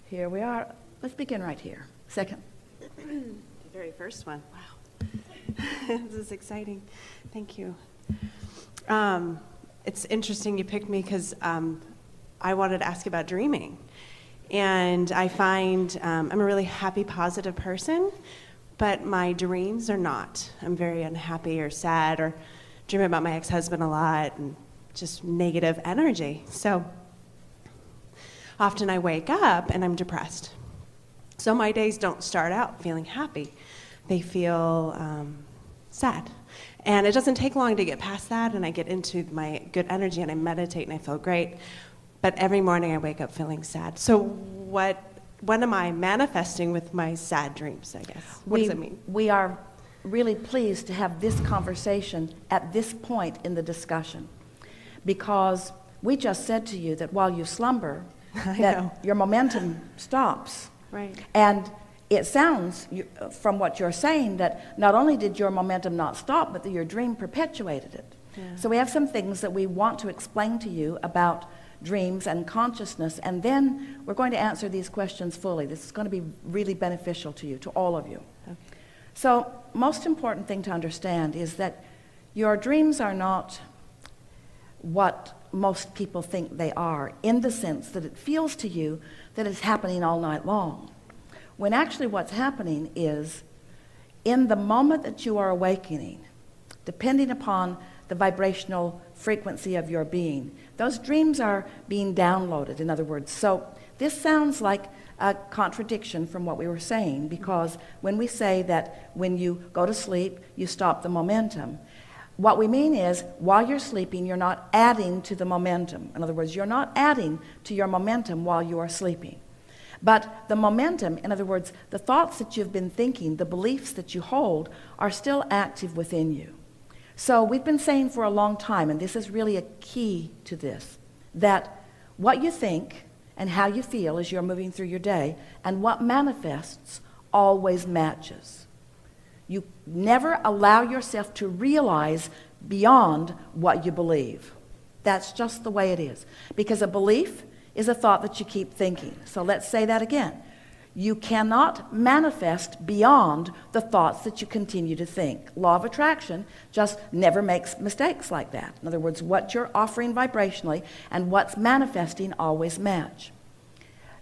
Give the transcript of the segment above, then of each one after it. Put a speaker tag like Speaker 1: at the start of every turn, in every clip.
Speaker 1: Here we are. Let's begin right here. Second.
Speaker 2: The very first one. Wow. This is exciting. Thank you. It's interesting you picked me because I wanted to ask about dreaming. And I find I'm a really happy, positive person, but my dreams are not. I'm very unhappy or sad or dream about my ex-husband a lot and just negative energy. So often I wake up and I'm depressed. So my days don't start out feeling happy. They feel sad. And it doesn't take long to get past that, and I get into my good energy and I meditate and I feel great. But every morning I wake up feeling sad. So what am I manifesting with my sad dreams, I guess? What does it mean?
Speaker 1: We are really pleased to have this conversation at this point in the discussion, because we just said to you that while you slumber, that your momentum stops.
Speaker 2: Right.
Speaker 1: And it sounds, from what you're saying, that not only did your momentum not stop, but that your dream perpetuated it.
Speaker 2: Yeah.
Speaker 1: So we have some things that we want to explain to you about dreams and consciousness, and then we're going to answer these questions fully. This is going to be really beneficial to you, to all of you.
Speaker 2: Okay.
Speaker 1: So, most important thing to understand is that your dreams are not what most people think they are, in the sense that it feels to you that it's happening all night long. When actually what's happening is, in the moment that you are awakening, depending upon the vibrational frequency of your being, those dreams are being downloaded, in other words. So this sounds like a contradiction from what we were saying, because when we say that when you go to sleep, you stop the momentum, what we mean is, while you're sleeping, you're not adding to the momentum. In other words, you're not adding to your momentum while you are sleeping. But the momentum, in other words, the thoughts that you've been thinking, the beliefs that you hold, are still active within you. So we've been saying for a long time, and this is really a key to this, that what you think and how you feel as you're moving through your day and what manifests always matches. You never allow yourself to realize beyond what you believe. That's just the way it is. Because a belief is a thought that you keep thinking. So let's say that again. You cannot manifest beyond the thoughts that you continue to think. Law of attraction just never makes mistakes like that. In other words, what you're offering vibrationally and what's manifesting always match.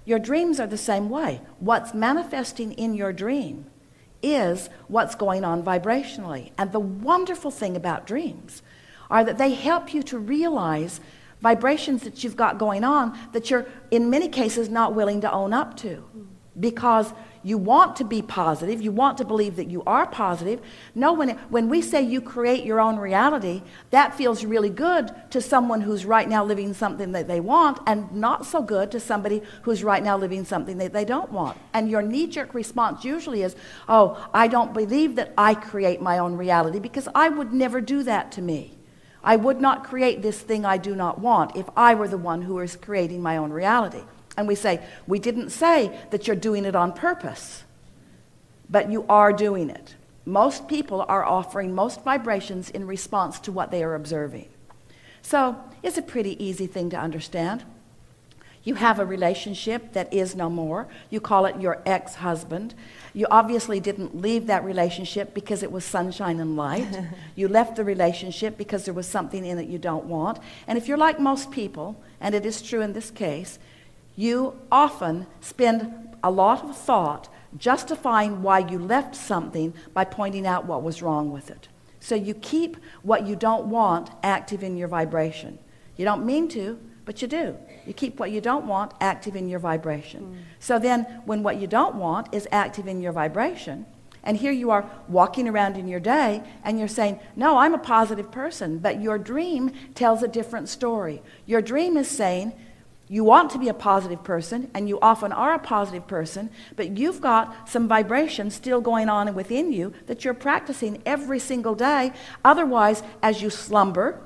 Speaker 1: Your dreams are the same way. What's manifesting in your dream is what's going on vibrationally. And the wonderful thing about dreams are that they help you to realize vibrations that you've got going on that you're, in many cases, not willing to own up to. Because you want to be positive, you want to believe that you are positive. No, when we say you create your own reality, that feels really good to someone who's right now living something that they want, and not so good to somebody who's right now living something that they don't want. And your knee-jerk response usually is, oh, I don't believe that I create my own reality, because I would never do that to me. I would not create this thing I do not want if I were the one who is creating my own reality. And we say, we didn't say that you're doing it on purpose, but you are doing it. Most people are offering most vibrations in response to what they are observing. So it's a pretty easy thing to understand. You have a relationship that is no more. You call it your ex-husband. You obviously didn't leave that relationship because it was sunshine and light. You left the relationship because there was something in it you don't want. And if you're like most people, and it is true in this case, you often spend a lot of thought justifying why you left something by pointing out what was wrong with it. So you keep what you don't want active in your vibration. You don't mean to, but you do. You keep what you don't want active in your vibration. So then when what you don't want is active in your vibration, and here you are walking around in your day and you're saying, no, I'm a positive person, but your dream tells a different story. Your dream is saying, you want to be a positive person, and you often are a positive person, but you've got some vibration still going on within you that you're practicing every single day. Otherwise, as you slumber,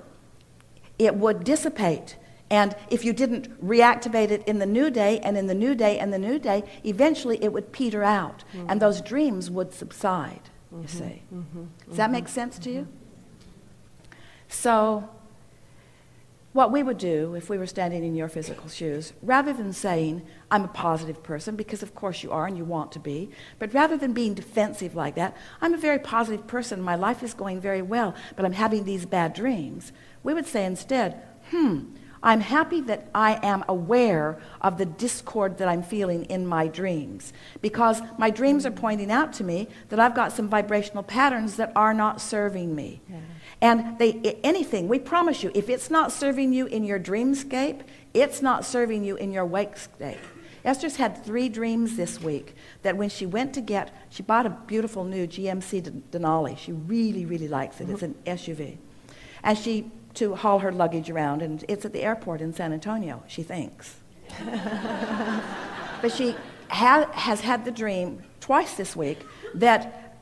Speaker 1: it would dissipate. And if you didn't reactivate it in the new day, and in the new day, and the new day, eventually it would peter out, and those dreams would subside, you see. Does that make sense to you? So what we would do if we were standing in your physical shoes, rather than saying, I'm a positive person, because of course you are and you want to be, but rather than being defensive like that, I'm a very positive person, my life is going very well, but I'm having these bad dreams, we would say instead, I'm happy that I am aware of the discord that I'm feeling in my dreams, because my dreams are pointing out to me that I've got some vibrational patterns that are not serving me. Yeah. And anything, we promise you, if it's not serving you in your dreamscape, it's not serving you in your wakescape. Esther's had 3 dreams this week that when she went to she bought a beautiful new GMC Denali. She really, really likes it. It's an SUV. And to haul her luggage around, and it's at the airport in San Antonio, she thinks. But she has had the dream twice this week that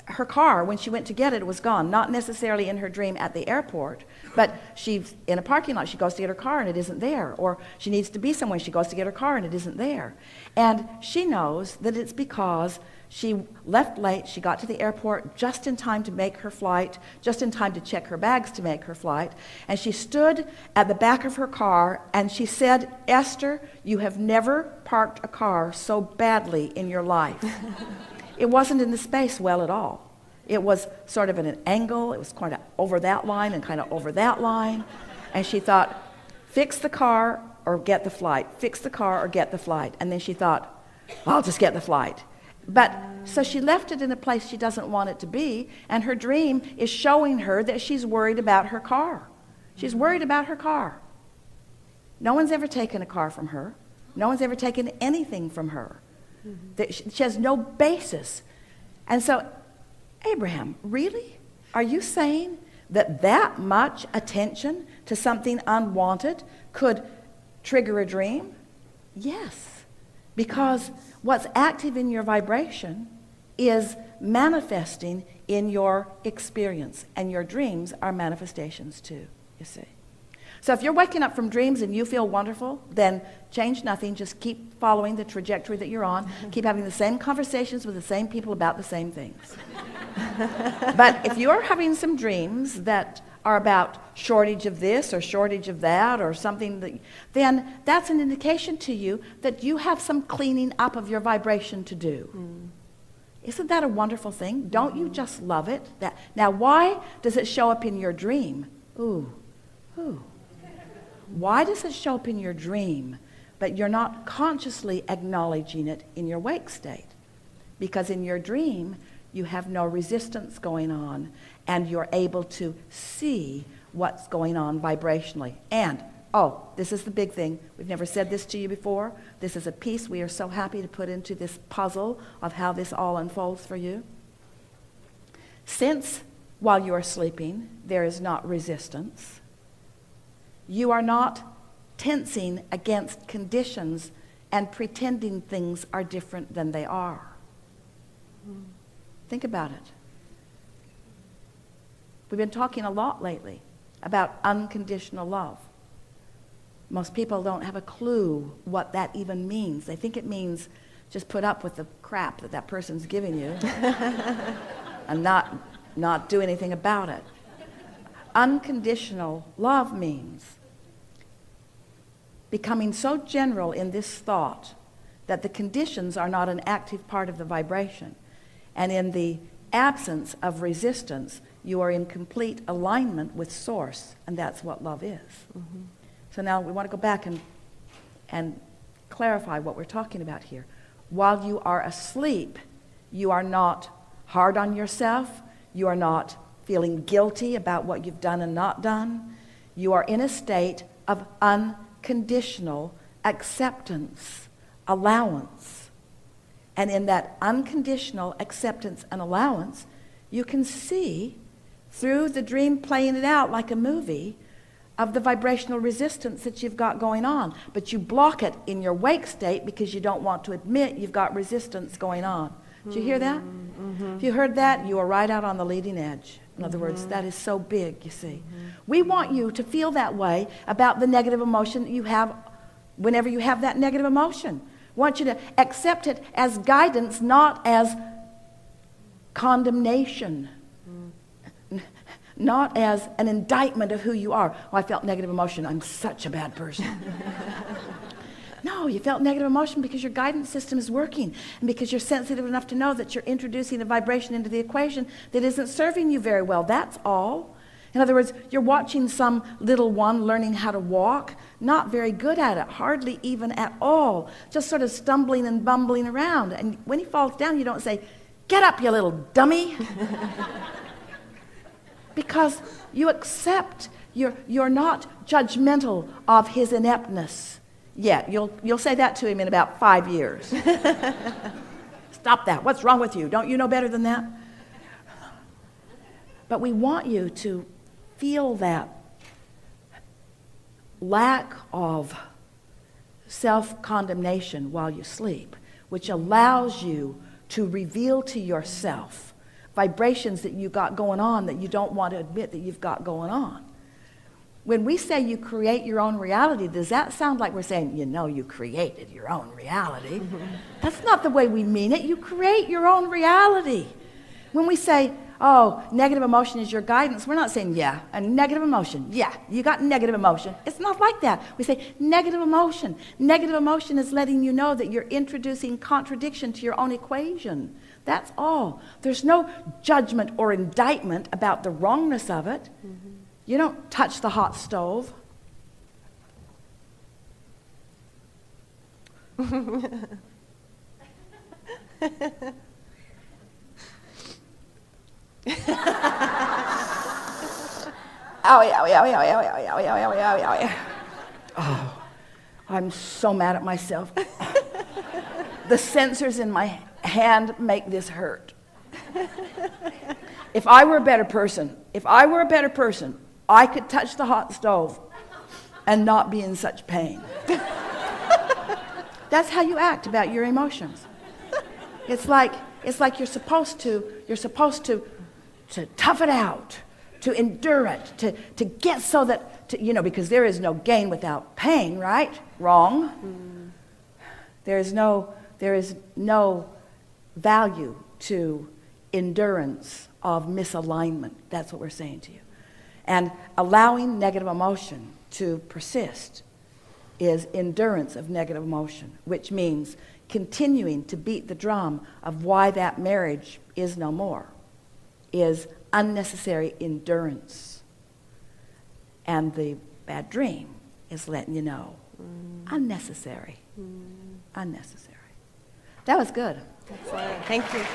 Speaker 1: her car, when she went to get it, was gone. Not necessarily in her dream at the airport, but she's in a parking lot. She goes to get her car and it isn't there. Or she needs to be somewhere. She goes to get her car and it isn't there. And she knows that it's because she left late. She got to the airport just in time to make her flight, just in time to check her bags to make her flight. And she stood at the back of her car and she said, Esther, you have never parked a car so badly in your life. It wasn't in the space well at all. It was sort of at an angle. It was kind of over that line and kind of over that line. And she thought, fix the car or get the flight. Fix the car or get the flight. And then she thought, I'll just get the flight. But so she left it in a place she doesn't want it to be, and her dream is showing her that she's worried about her car. She's worried about her car. No one's ever taken a car from her. No one's ever taken anything from her. She has no basis. And so, Abraham, really? Are you saying that much attention to something unwanted could trigger a dream? Yes, because what's active in your vibration is manifesting in your experience, and your dreams are manifestations too, you see. So if you're waking up from dreams and you feel wonderful, then change nothing. Just keep following the trajectory that you're on. Keep having the same conversations with the same people about the same things. But if you're having some dreams that are about shortage of this or shortage of that or something, then that's an indication to you that you have some cleaning up of your vibration to do. Isn't that a wonderful thing? Don't you just love it? Now, why does it show up in your dream? Ooh. Why does it show up in your dream, but you're not consciously acknowledging it in your wake state? Because in your dream, you have no resistance going on, and you're able to see what's going on vibrationally. And, this is the big thing. We've never said this to you before. This is a piece we are so happy to put into this puzzle of how this all unfolds for you. Since, while you are sleeping, there is not resistance, you are not tensing against conditions and pretending things are different than they are. Think about it. We've been talking a lot lately about unconditional love. Most people don't have a clue what that even means. They think it means just put up with the crap that person's giving you and not do anything about it. Unconditional love means becoming so general in this thought that the conditions are not an active part of the vibration. And in the absence of resistance, you are in complete alignment with Source, and that's what love is. So now we want to go back and clarify what we're talking about here. While you are asleep, you are not hard on yourself. You are not feeling guilty about what you've done and not done. You are in a state of unconditional acceptance, allowance. And in that unconditional acceptance and allowance, you can see through the dream playing it out like a movie of the vibrational resistance that you've got going on. But you block it in your wake state because you don't want to admit you've got resistance going on. Did you hear that? If you heard that, you are right out on the leading edge. In other words, that is so big, you see. We want you to feel that way about the negative emotion that you have whenever you have that negative emotion. We want you to accept it as guidance, not as condemnation. not as an indictment of who you are. Oh, I felt negative emotion. I'm such a bad person. No, you felt negative emotion because your guidance system is working and because you're sensitive enough to know that you're introducing a vibration into the equation that isn't serving you very well. That's all. In other words, you're watching some little one learning how to walk, not very good at it, hardly even at all, just sort of stumbling and bumbling around. And when he falls down, you don't say, "Get up, you little dummy." Because you accept, you're not judgmental of his ineptness. Yeah, you'll say that to him in about 5 years. Stop that. What's wrong with you? Don't you know better than that? But we want you to feel that lack of self-condemnation while you sleep, which allows you to reveal to yourself vibrations that you got going on that you don't want to admit that you've got going on. When we say you create your own reality, does that sound like we're saying, you know, you created your own reality? That's not the way we mean it. You create your own reality. When we say, oh, negative emotion is your guidance, we're not saying, yeah, a negative emotion. Yeah, you got negative emotion. It's not like that. We say negative emotion. Negative emotion is letting you know that you're introducing contradiction to your own equation. That's all. There's no judgment or indictment about the wrongness of it. Mm-hmm. You don't touch the hot stove. Oh, I'm so mad at myself. The sensors in my hand make this hurt. If I were a better person, I could touch the hot stove and not be in such pain. That's how you act about your emotions. It's like you're supposed to tough it out, to endure it, to get so that, because there is no gain without pain, right? Wrong. Mm. There is no value to endurance of misalignment. That's what we're saying to you. And allowing negative emotion to persist is endurance of negative emotion, which means continuing to beat the drum of why that marriage is no more, is unnecessary endurance. And the bad dream is letting you know, unnecessary. Unnecessary. That was good.
Speaker 2: Excellent. Thank you.